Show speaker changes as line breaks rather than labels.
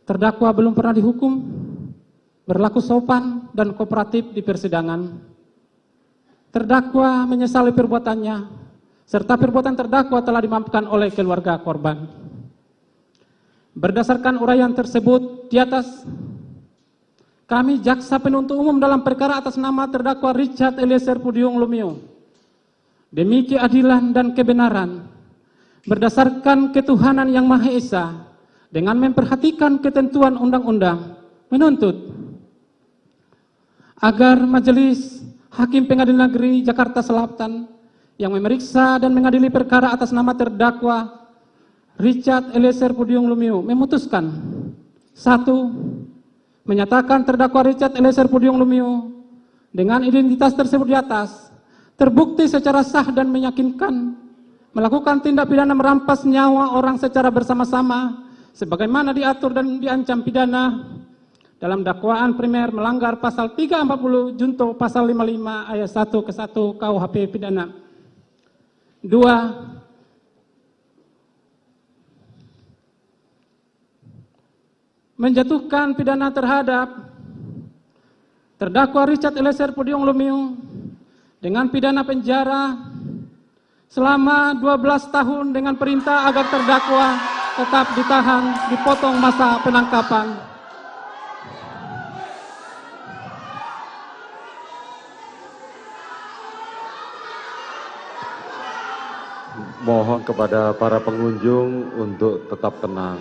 Terdakwa belum pernah dihukum, berlaku sopan dan kooperatif di persidangan. Terdakwa menyesali perbuatannya, serta perbuatan terdakwa telah dimaafkan oleh keluarga korban. Berdasarkan uraian tersebut di atas, kami jaksa penuntut umum dalam perkara atas nama terdakwa Richard Eliezer Pudium Lumiu, demi keadilan dan kebenaran, berdasarkan ketuhanan yang Maha Esa, dengan memperhatikan ketentuan undang-undang, menuntut agar Majelis Hakim Pengadilan Negeri Jakarta Selatan yang memeriksa dan mengadili perkara atas nama terdakwa Richard Eliezer Pudium Lumiu memutuskan: 1. Menyatakan terdakwa Richard Eliezer Pudium Lumiu dengan identitas tersebut di atas terbukti secara sah dan meyakinkan melakukan tindak pidana merampas nyawa orang secara bersama-sama sebagaimana diatur dan diancam pidana dalam dakwaan primer melanggar pasal 340 junto pasal 55 ayat 1 ke 1 KUHP pidana. 2. Menjatuhkan pidana terhadap terdakwa Richard Eliezer Pudium Lumiu dengan pidana penjara selama 12 tahun dengan perintah agar terdakwa tetap ditahan, dipotong masa penangkapan.
Mohon kepada para pengunjung untuk tetap tenang.